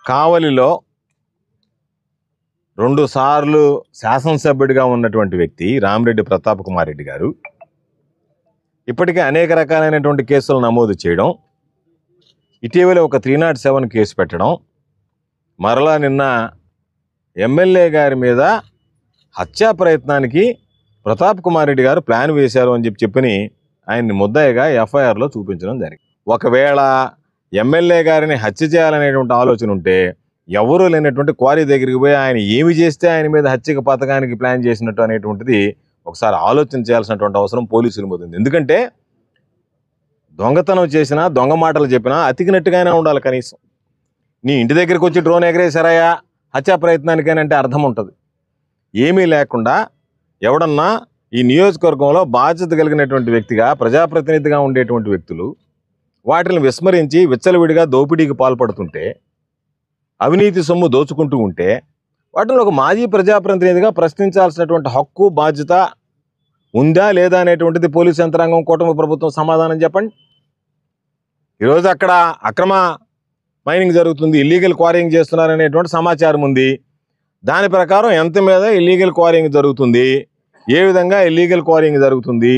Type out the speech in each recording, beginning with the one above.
కావలిలో 2 సార్లు శాసనసభ్యుడిగా ఉన్నటువంటి వ్యక్తి రామిరెడ్డి ప్రతాప్ కుమార్ రెడ్డి గారు ఇప్పటికే అనేక రకాలైనటువంటి కేసులు నమోదు చేయడం, ఇటీవల ఒక 307 కేసు పెట్టడం, మరలా నిన్న ఎమ్మెల్యే గారి మీద హత్యా ప్రయత్నానికి ప్రతాప్ కుమార్ రెడ్డి గారు ప్లాన్ వేశారు అని చెప్పని ఆయన్ని ముద్దాయిగా ఎఫ్ఐఆర్లో చూపించడం జరిగింది. ఒకవేళ ఎమ్మెల్యే గారిని హత్య చేయాలనేటువంటి ఆలోచన ఉంటే ఎవరూ లేనటువంటి క్వారీ దగ్గరికి పోయి ఆయన ఏమి చేస్తే ఆయన మీద హత్యక పథకానికి ప్లాన్ చేసినట్టు అనేటువంటిది ఒకసారి ఆలోచన చేయాల్సినటువంటి అవసరం పోలీసుల మీద ఉంది. ఎందుకంటే దొంగతనం చేసినా, దొంగ మాటలు చెప్పినా అతికినట్టుగానే ఉండాలి. కనీసం నీ ఇంటి దగ్గరికి వచ్చి డ్రోన్ ఎగరేసారయ్యా హత్యా ప్రయత్నానికైనా అంటే అర్థం ఉంటుంది. ఏమీ లేకుండా ఎవడన్నా ఈ నియోజకవర్గంలో బాధ్యత కలిగినటువంటి వ్యక్తిగా, ప్రజాప్రతినిధిగా ఉండేటువంటి వ్యక్తులు వాటిని విస్మరించి విచ్చలవిడిగా దోపిడీకి పాల్పడుతుంటే, అవినీతి సొమ్ము దోచుకుంటూ ఉంటే వాటిని ఒక మాజీ ప్రజాప్రతినిధిగా ప్రశ్నించాల్సినటువంటి హక్కు, బాధ్యత ఉందా లేదా అనేటువంటిది పోలీసు యంత్రాంగం, కూటమి ప్రభుత్వం సమాధానం చెప్పండి. ఈరోజు అక్కడ అక్రమ మైనింగ్ జరుగుతుంది, ఇల్లీగల్ క్వారింగ్ చేస్తున్నారనేటువంటి సమాచారం ఉంది. దాని ప్రకారం ఎంత మీద ఇల్లీగల్ క్వారింగ్ జరుగుతుంది, ఏ విధంగా ఇల్లీగల్ క్వారింగ్ జరుగుతుంది,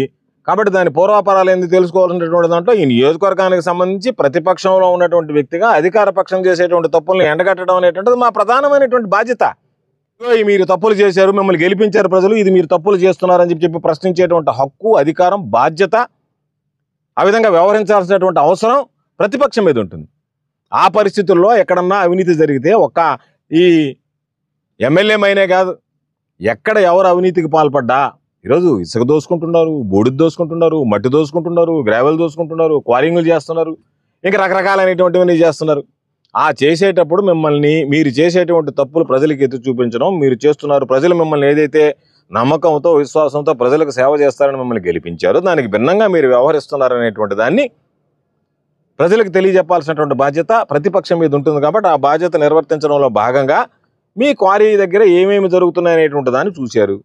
కాబట్టి దాని పూర్వాపరాలు ఎందుకు తెలుసుకోవాల్సినటువంటి దాంట్లో ఈ నియోజకవర్గానికి సంబంధించి ప్రతిపక్షంలో ఉన్నటువంటి వ్యక్తిగా అధికార పక్షం చేసేటువంటి తప్పులను ఎండగట్టడం అనేటువంటిది మా ప్రధానమైనటువంటి బాధ్యత. మీరు తప్పులు చేశారు, మిమ్మల్ని గెలిపించారు ప్రజలు, ఇది మీరు తప్పులు చేస్తున్నారని చెప్పి ప్రశ్నించేటువంటి హక్కు, అధికారం, బాధ్యత, ఆ విధంగా వ్యవహరించాల్సినటువంటి అవసరం ప్రతిపక్షం మీద ఉంటుంది. ఆ పరిస్థితుల్లో ఎక్కడన్నా అవినీతి జరిగితే ఒక్క ఈ ఎమ్మెల్యే మైనే కాదు, ఎక్కడ ఎవరు అవినీతికి పాల్పడ్డా ఈరోజు ఇసుక దోసుకుంటున్నారు, బూడిద దోసుకుంటున్నారు, మట్టి దోసుకుంటున్నారు, గ్రావెల్ దోసుకుంటున్నారు, క్వారింగ్లు చేస్తున్నారు, ఇంకా రకరకాలైనటువంటివన్నీ చేస్తున్నారు. ఆ చేసేటప్పుడు మిమ్మల్ని, మీరు చేసేటువంటి తప్పులు ప్రజలకు ఎత్తి చూపించడం మీరు చేస్తున్నారు. ప్రజలు మిమ్మల్ని ఏదైతే నమ్మకంతో, విశ్వాసంతో ప్రజలకు సేవ చేస్తారని మిమ్మల్ని గెలిపించారో దానికి భిన్నంగా మీరు వ్యవహరిస్తున్నారు అనేటువంటి దాన్ని ప్రజలకు తెలియజెప్పాల్సినటువంటి బాధ్యత ప్రతిపక్షం మీద ఉంటుంది. కాబట్టి ఆ బాధ్యత నిర్వర్తించడంలో భాగంగా మీ క్వారీ దగ్గర ఏమేమి జరుగుతున్నాయి అనేటువంటి దాన్ని చూశారు.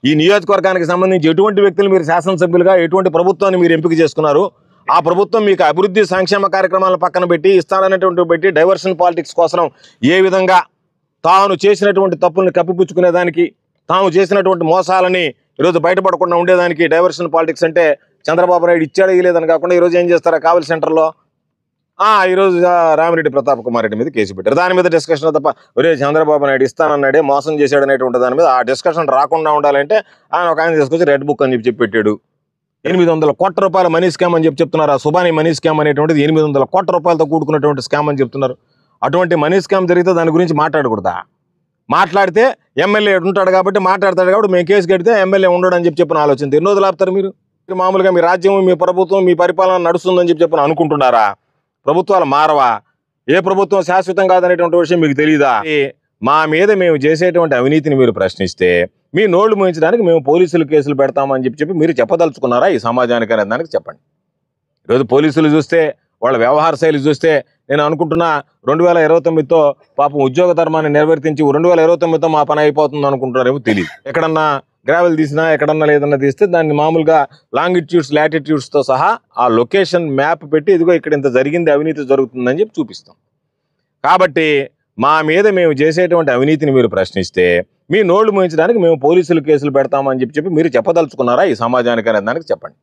ఈ నియోజకవర్గానికి సంబంధించి ఎటువంటి వ్యక్తులు మీరు శాసనసభ్యులుగా, ఎటువంటి ప్రభుత్వాన్ని మీరు ఎంపిక చేసుకున్నారు, ఆ ప్రభుత్వం మీకు అభివృద్ధి సంక్షేమ కార్యక్రమాలను పక్కన పెట్టి ఇస్తారనేటువంటి పెట్టి డైవర్షన్ పాలిటిక్స్ కోసం ఏ విధంగా తాను చేసినటువంటి తప్పుల్ని కప్పిపుచ్చుకునేదానికి, తాము చేసినటువంటి మోసాలని ఈరోజు బయటపడకుండా ఉండేదానికి డైవర్షన్ పాలిటిక్స్ అంటే చంద్రబాబు నాయుడు ఇచ్చాడు ఇవ్వలేదని కాకుండా ఈరోజు ఏం చేస్తారా కావలి సెంటర్లో ఈరోజు రామిరెడ్డి ప్రతాప్ కుమార్ రెడ్డి మీద కేసు పెట్టారు. దాని మీద డిస్కషన్ తప్ప ఒరే చంద్రబాబు నాయుడు ఇస్తానన్నాడే మోసం చేశాడు అనేటువంటి దాని మీద ఆ డిస్కషన్ రాకుండా ఉండాలంటే ఆయన తీసుకొచ్చి రెడ్ బుక్ అని చెప్పి పెట్టాడు. 800 కోట్ల రూపాయల మనీ స్కామ్ అని చెప్తున్నారు. ఆ సుబానీ మనీ స్కామ్ అనేటువంటిది 800 కోట్ల రూపాయలతో కూడుకున్నటువంటి స్కామ్ అని చెప్తున్నారు. అటువంటి మనీ స్కామ్ జరిగితే దాని గురించి మాట్లాడకూడదా? మాట్లాడితే ఎమ్మెల్యే ఉంటాడు కాబట్టి మాట్లాడతాడు కాబట్టి మేము కేసు కడితే ఎమ్మెల్యే ఉండడు అని చెప్పిన ఆలోచన ఎన్ని రోజులు ఆపుతారు మీరు? మామూలుగా మీ రాజ్యం, మీ ప్రభుత్వం, మీ పరిపాలన నడుస్తుందని చెప్పి అనుకుంటున్నారా? ప్రభుత్వాలు మారవా? ఏ ప్రభుత్వం శాశ్వతం కాదనేటువంటి విషయం మీకు తెలియదా? మా మీద మేము చేసేటువంటి అవినీతిని మీరు ప్రశ్నిస్తే మీ నోళ్లు మూయించడానికి మేము పోలీసులు కేసులు పెడతామని చెప్పి మీరు చెప్పదలుచుకున్నారా ఈ సమాజానికి అనే దానికి చెప్పండి. ఈరోజు పోలీసులు చూస్తే, వాళ్ళ వ్యవహార శైలి చూస్తే నేను అనుకుంటున్నా 2029తో పాపం ఉద్యోగ ధర్మాన్ని నిర్వర్తించి 2029తో మా పని అయిపోతుంది అనుకుంటున్నారేమో తెలియదు. ఎక్కడన్నా గ్రావెల్ తీసినా, ఎక్కడన్నా లేదన్నా తీస్తే దాన్ని మామూలుగా లాంగిట్యూడ్స్, లాటిట్యూడ్స్తో సహా ఆ లొకేషన్ మ్యాప్ పెట్టి ఇదిగో ఇక్కడ ఇంత జరిగింది, అవినీతి జరుగుతుందని చెప్పి చూపిస్తాం. కాబట్టి మా మీద మేము చేసేటువంటి అవినీతిని మీరు ప్రశ్నిస్తే మీ నోళ్లు మూయించడానికి మేము పోలీసులు కేసులు పెడతామని చెప్పి మీరు చెప్పదలుచుకున్నారా ఈ సమాజానికి అనే దానికి చెప్పండి.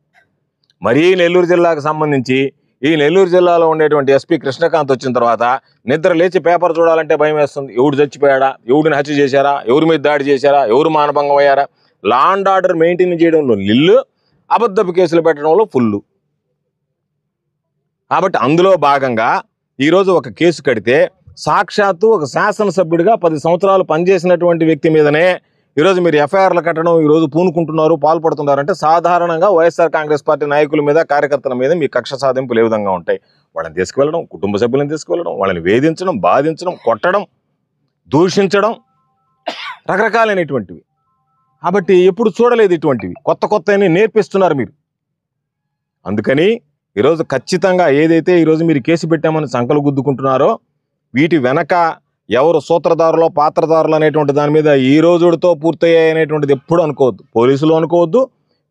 మరీ నెల్లూరు జిల్లాకు సంబంధించి ఈ నెల్లూరు జిల్లాలో ఉండేటువంటి ఎస్పీ కృష్ణకాంత్ వచ్చిన తర్వాత నిద్ర లేచి పేపర్ చూడాలంటే భయం వేస్తుంది. ఎవడు చచ్చిపోయాడా, ఎవడిని హత్య చేశారా, ఎవరి మీద దాడి చేశారా, ఎవరు మానభంగం అయ్యారా, లా అండ్ ఆర్డర్ మెయింటైన్ చేయడంలో నిల్లు, అబద్ధపు కేసులు పెట్టడంలో ఫుల్లు. కాబట్టి అందులో భాగంగా ఈరోజు ఒక కేసు కడితే సాక్షాత్తు ఒక శాసనసభ్యుడిగా 10 సంవత్సరాలు పనిచేసినటువంటి వ్యక్తి మీదనే ఈరోజు మీరు ఎఫ్ఐఆర్లు కట్టడం ఈరోజు పూనుకుంటున్నారు, పాల్పడుతున్నారంటే సాధారణంగా వైఎస్ఆర్ కాంగ్రెస్ పార్టీ నాయకుల మీద, కార్యకర్తల మీద మీ కక్ష సాధింపులు ఏ విధంగా ఉంటాయి? వాళ్ళని తీసుకువెళ్ళడం, కుటుంబ సభ్యులను తీసుకువెళ్ళడం, వాళ్ళని వేధించడం, బాధించడం, కొట్టడం, దూషించడం, రకరకాలైనటువంటివి. కాబట్టి ఎప్పుడు చూడలేదు ఇటువంటివి. కొత్త కొత్తని నేర్పిస్తున్నారు మీరు. అందుకని ఈరోజు ఖచ్చితంగా ఏదైతే ఈరోజు మీరు కేసు పెట్టామని సంకలు గుద్దుకుంటున్నారో వీటి వెనక ఎవరు సూత్రధారులో, పాత్రధారులు అనేటువంటి దాని మీద ఈ రోజుతో పూర్తయ్యాయి అనేటువంటిది ఎప్పుడు అనుకోవద్దు. పోలీసులు అనుకోవద్దు,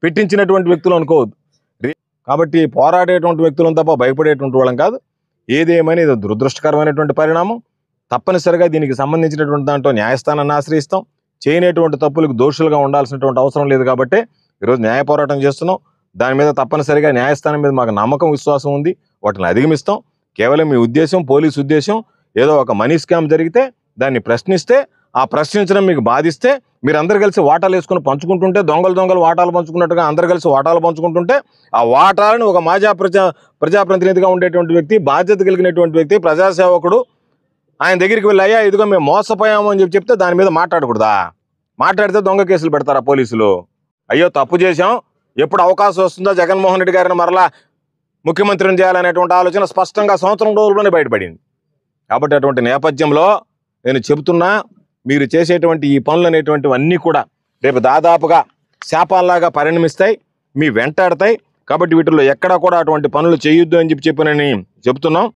పెట్టించినటువంటి వ్యక్తులు అనుకోవద్దు. కాబట్టి పోరాడేటువంటి వ్యక్తులను తప్ప భయపడేటువంటి వాళ్ళం కాదు. ఏదేమైనా ఇది దురదృష్టకరమైనటువంటి పరిణామం. తప్పనిసరిగా దీనికి సంబంధించినటువంటి దాంట్లో న్యాయస్థానాన్ని ఆశ్రయిస్తాం. చేయనటువంటి తప్పులకు దోషులుగా ఉండాల్సినటువంటి అవసరం లేదు కాబట్టి ఈరోజు న్యాయ పోరాటం చేస్తున్నాం. దాని మీద తప్పనిసరిగా న్యాయస్థానం మీద మాకు నమ్మకం, విశ్వాసం ఉంది. వాటిని అధిగమిస్తాం. కేవలం మీ ఉద్దేశం, పోలీసు ఉద్దేశం ఏదో ఒక మనీ స్కామ్ జరిగితే దాన్ని ప్రశ్నిస్తే, ఆ ప్రశ్నించడం మీకు బాధిస్తే, మీరందరూ కలిసి వాటాలు వేసుకుని పంచుకుంటుంటే, దొంగలు వాటాలు పంచుకున్నట్టుగా అందరు కలిసి వాటాలు పంచుకుంటుంటే, ఆ వాటాలను ఒక మాజీ ప్రజాప్రతినిధిగా ఉండేటువంటి వ్యక్తి, బాధ్యత కలిగినటువంటి వ్యక్తి, ప్రజాసేవకుడు ఆయన దగ్గరికి వెళ్ళి, అయ్యా ఇదిగో మేము మోసపోయాము అని చెప్తే దాని మీద మాట్లాడకూడదా? మాట్లాడితే దొంగ కేసులు పెడతారా పోలీసులు? అయ్యో తప్పు చేశాం, ఎప్పుడు అవకాశం వస్తుందో జగన్మోహన్ రెడ్డి గారిని మరలా ముఖ్యమంత్రిని చేయాలనేటువంటి ఆలోచన స్పష్టంగా సంవత్సరం రోజుల్లోనే బయటపడింది. కాబట్టి అటువంటి నేపథ్యంలో నేను చెబుతున్నా, మీరు చేసేటువంటి ఈ పనులు అనేటువంటివన్నీ కూడా రేపు దాదాపుగా శాపాల్లాగా పరిణమిస్తాయి, మీ వెంటాడతాయి. కాబట్టి వీటిల్లో ఎక్కడా కూడా అటువంటి పనులు చేయొద్దు అని చెప్పి చెప్పునని చెబుతున్నాం.